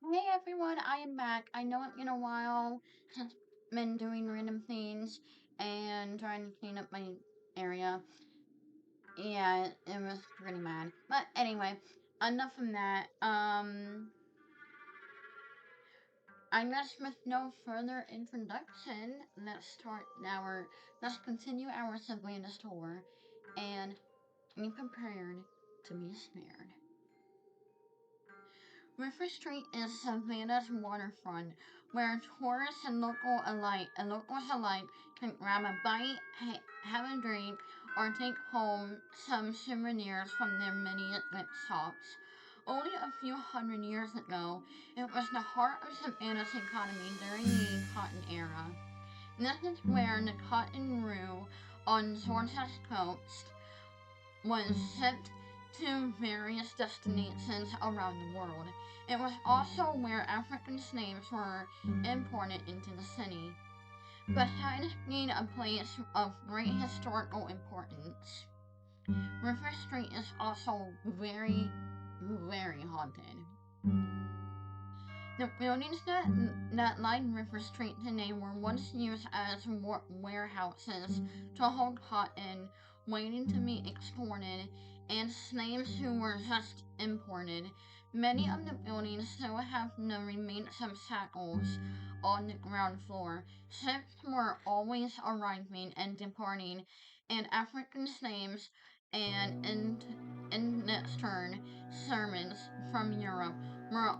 Hey everyone, I am back. I know it's been a while since I've been doing random things and trying to clean up my area. Yeah, it was pretty bad. But anyway, enough from that. I guess with no further introduction, let's continue our Savannah tour and be prepared to be snared. River Street is Savannah's waterfront, where tourists and locals alike can grab a bite, have a drink, or take home some souvenirs from their many lit shops. Only a few hundred years ago, it was the heart of Savannah's economy during the cotton era. This is where the cotton grew on Georgia's coast was shipped to various destinations around the world. It was also where African slaves were imported into the city. Besides being a place of great historical importance, River Street is also very haunted. The buildings that line River Street today were once used as warehouses to hold cotton waiting to be exported and slaves who were just imported. Many of the buildings still have the remains of shackles on the ground floor. Ships were always arriving and departing, and African slaves and in its turn servants from Europe were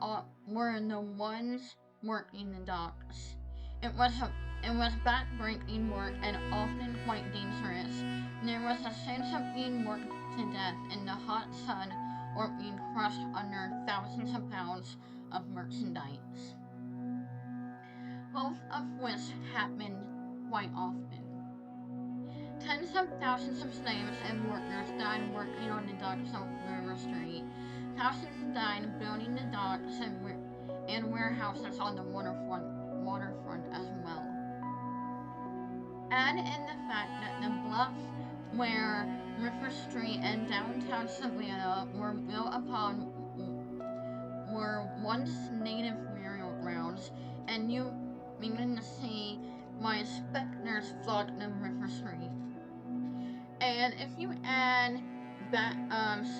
the ones working the docks. It was a, it was backbreaking work and often quite dangerous. There was a sense of being worked to death in the hot sun or being crushed under thousands of pounds of merchandise, both of which happened quite often. Tens of thousands of slaves and workers died working on the docks of River Street. Thousands died building the docks and warehouses on the waterfront as well. Add in the fact that the bluff where River Street and downtown Savannah were built upon were once native burial grounds, and you begin to see why specters flock the River Street. And if you add that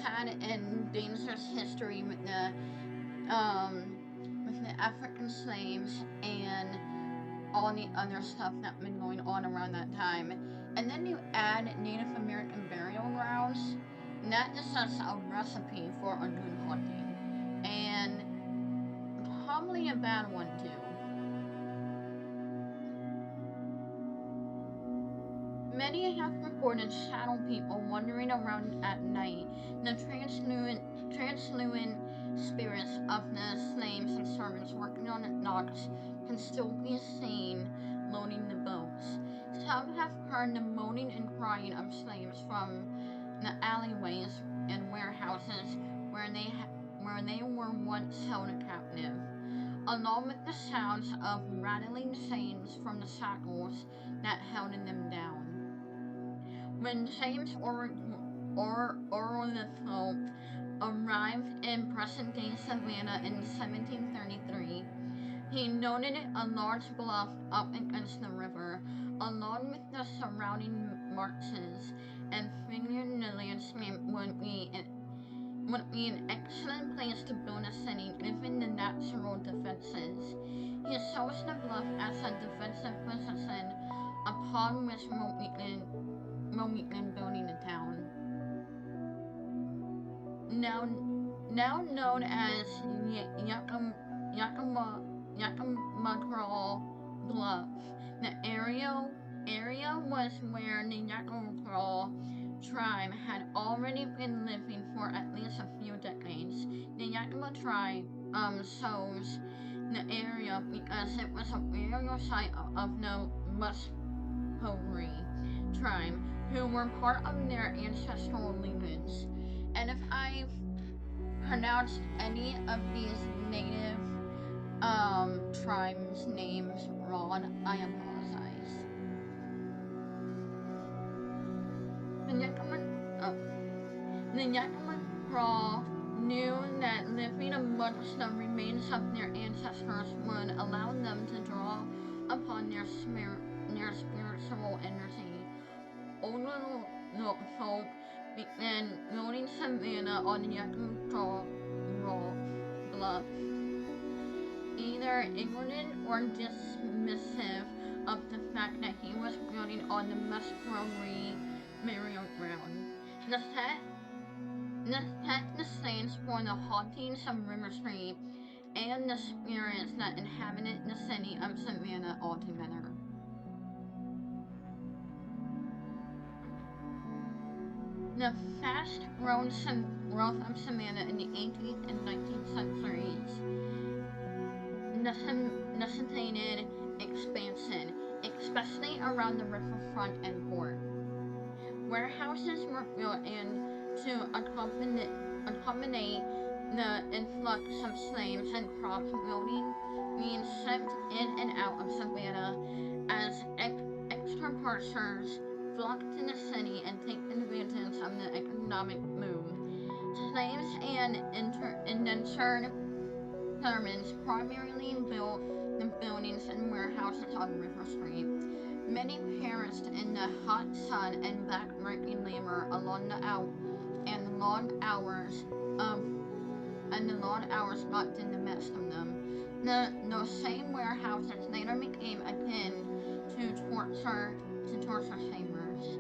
sad and dangerous history um with the African slaves and all the other stuff that been going on around that time, and then you add Native American burial grounds, that is just a recipe for a good haunting, and probably a bad one too. Many have reported shadow people wandering around at night. The translucent spirits of the slaves and servants working on the docks can still be seen loading the boats. Some have heard the moaning and crying of slaves from the alleyways and warehouses where they were once held captive, along with the sounds of rattling chains from the shackles that held them down. When James Orlithgow arrived in present-day Savannah in 1733, he noted a large bluff up against the river, along with the surrounding marshes, and figured the landscape would be an excellent place to build a city given the natural defenses. He chose the bluff as a defensive position upon which Mohican building the town. Now, now known as Yakima Bluff, the area was where the Yakima tribe had already been living for at least a few decades. The Yakima tribe chose the area because it was a burial site of the Muskogee tribe, who were part of their ancestral lineage. And if I've pronounced any of these native tribes' names wrong, I apologize. The Yakama, oh, the Yakama Craw knew that living once the remains of their ancestors would allow them to draw upon their spiritual energy. Older folk began building Savannah on Yakuto bluff, either ignorant or dismissive of the fact that he was building on the musgrove burial ground. The set the stage for the hauntings of River Street and the spirits that inhabited the city of Savannah altogether. The fast growth of Savannah in the 18th and 19th centuries necessitated expansion, especially around the riverfront and port. Warehouses were built and to accommodate the influx of slaves and crops building being shipped in and out of Savannah as extra parcels flocked to the city and take advantage of the economic boom. Slaves and indentured servants primarily built the buildings and warehouses on River Street. Many perished in the hot sun and back-breaking labor along the long hours got in the midst of them. Those same warehouses later became akin to torture chambers.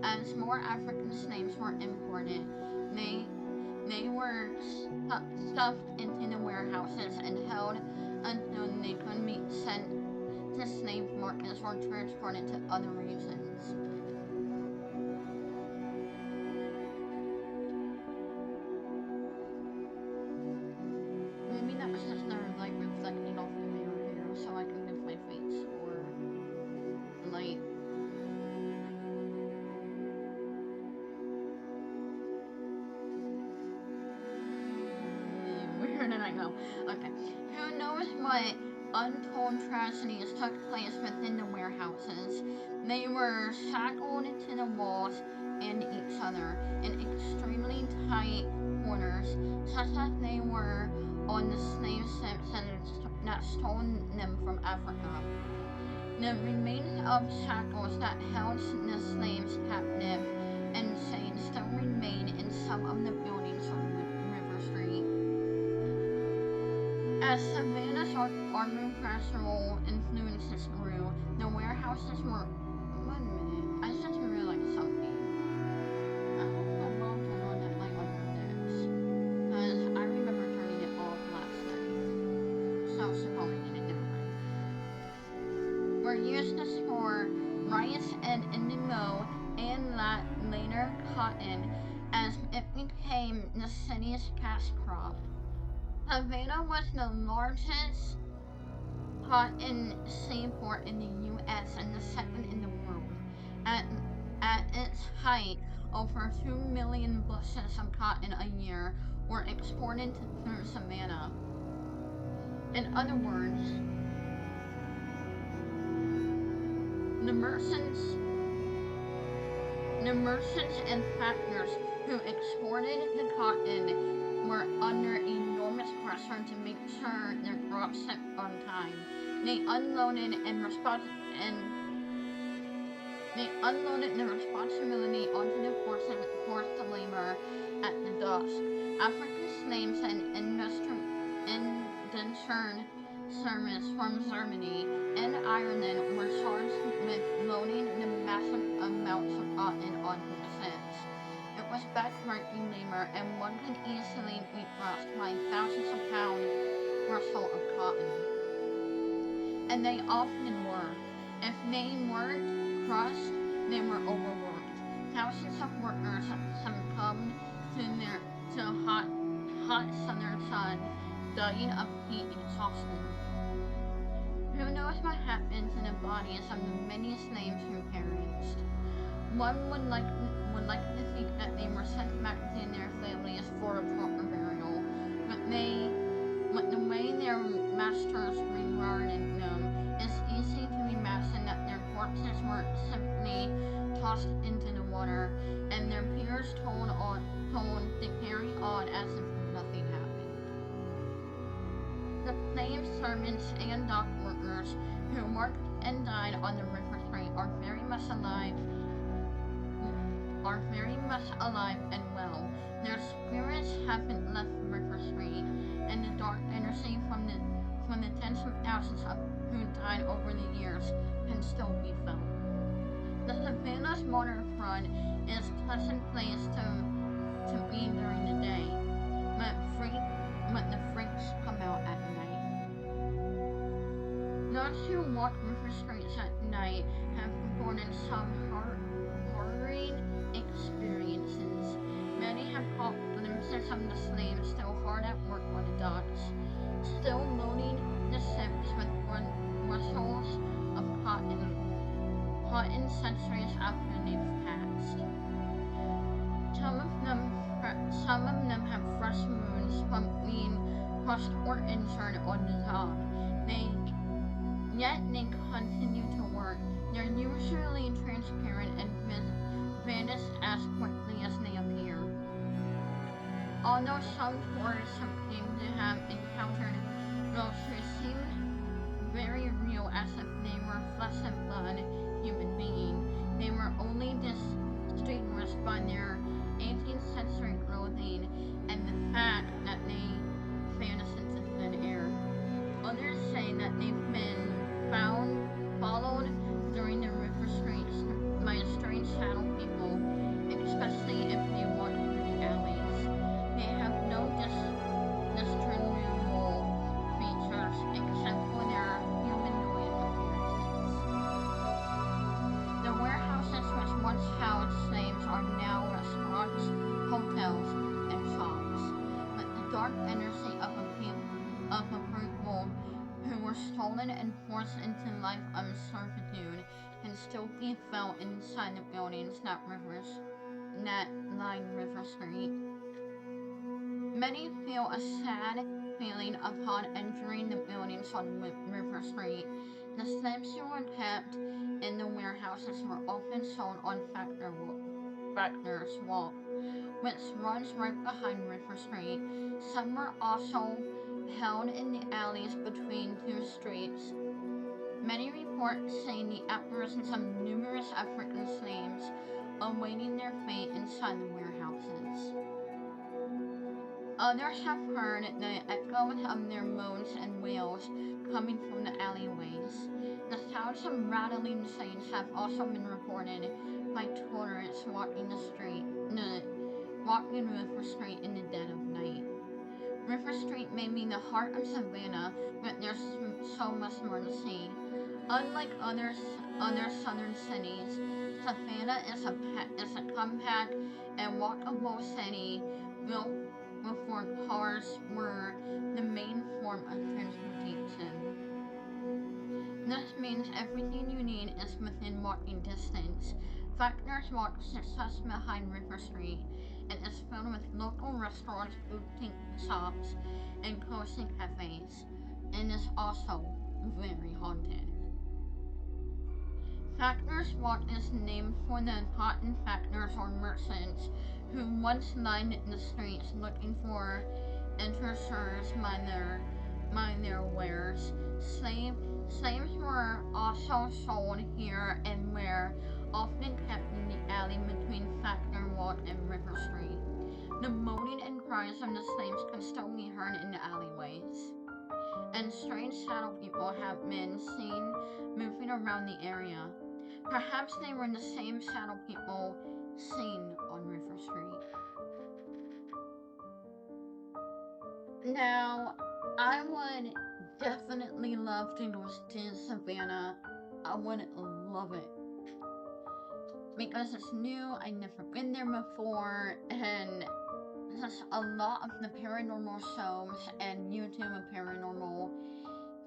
As more African slaves were imported, they were stuffed into the warehouses and held until they could be sent to slave markets or transported to other regions. Maybe that was just their light reflecting off the mirror here, so I can lift my face or light. Where did I go? Okay. Who knows what untold tragedies took place within the warehouses? They were shackled to the walls and each other in extremely tight corners, such that they were on the slave ships that stole them from Africa. The remains of shackles that held the slaves captive and chains still remain in some of the buildings on River Street. As Savannah's architectural influences grew, the warehouses were... One minute, I just realized something. I hope the mom turned on that light on her decks, because I remember turning it off last night. So she probably didn't know it. Were used to store rice and indigo and later cotton as it became the city's cash crop. Savannah was the largest cotton seaport in the U.S. and the second in the world. At its height, over 2 million bushels of cotton a year were exported through Savannah. In other words, the merchants and factors who exported the cotton were under enormous pressure to make sure their crops shipped on time. They unloaded the responsibility onto the forced labor at the dusk. African slaves and indentured servants from Germany and Ireland were charged with loading the massive amounts of cotton onto the ships. It was back-breaking labor, and one could easily be crushed by thousands of pounds or so of cotton. And they often were. If they weren't crushed, they were overworked. Thousands of workers succumbed to hot southern sun, dying of heat exhaustion. Who knows what happened to the bodies of the many slaves who perished? One would like to think that they were sent back to their families for a proper burial, but the way their masters regarded them, it's easy to imagine that their corpses were simply tossed into the water, and their peers told to carry on as if nothing happened. servants, and dock workers who worked and died on the river street are very much alive and well. Their spirits haven't left River Street, and the dark energy from the tens of thousands of who died over the years can still be felt. The Savannah's waterfront is a pleasant place to be during the day, but the freaks come out at night. Those who walk river streets at night have reported some harrowing experiences. Many have caught glimpses of the slaves still hard at work on the docks, still loading the ships with whistles of cotton centuries after they've passed. Some of them, some of them have fresh wounds from being crushed or injured on the job. They Yet they continue to work. They're usually transparent and vanish as quickly as they appear. Although some tourists have claimed to have encountered those who seemed very real as if they were flesh and blood human beings, they were only distinguished by their 18th century clothing and the fact that they vanished into thin air. Others say that they've been followed during the river streets by strange shadow people, especially if they walk through the alleys. They have no discernible features except for their humanoid appearances. The warehouses which once housed slaves are now restaurants, hotels, and shops, but the dark energy of a people who were stolen and forced into life of servitude can still be felt inside the buildings that line River Street. Many feel a sad feeling upon entering the buildings on River Street. The slaves who were kept in the warehouses were often sold on Factor's Walk, which runs right behind River Street. Some were also held in the alleys between two streets. Many reports saying the apparitions of numerous African slaves awaiting their fate inside the warehouses. Others have heard the echoes of their moans and wails coming from the alleyways. The sounds of rattling chains have also been reported by tourists walking River Street in the dead of night. River Street may be the heart of Savannah, but there's so much more to see. Unlike other southern cities, Savannah is a compact and walkable city built before cars were the main form of transportation. This means everything you need is within walking distance. Factors Walk sits just behind River Street and is filled with local restaurants, boutique shops, and cozy cafes, and is also very haunted. Factors Walk is named for the cotton factors or merchants who once lined the streets looking for interests by their wares. Slaves were also sold here and were often kept in the alley between Factor Walk and River Street. The moaning and cries of the slaves can still be heard in the alleyways, and strange shadow people have been seen moving around the area. Perhaps they were the same shadow people seen on River Street. Now, I would definitely love to go to Savannah. I would love it. Because it's new, I've never been there before, and just a lot of the paranormal shows and YouTube paranormal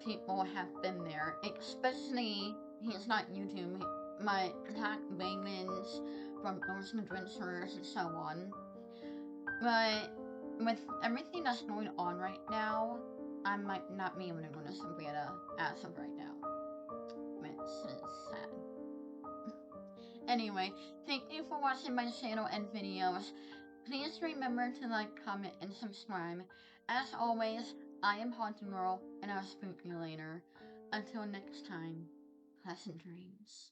people have been there. Especially, he's not YouTube, my Zach Bagans from Ocean Adventurers and so on. But with everything that's going on right now, I might not be able to go to Savannah as of right now. Which is sad. Anyway, thank you for watching my channel and videos. Please remember to like, comment, and subscribe. As always, I am Haunted Girl, and I'll spook you later. Until next time, pleasant dreams.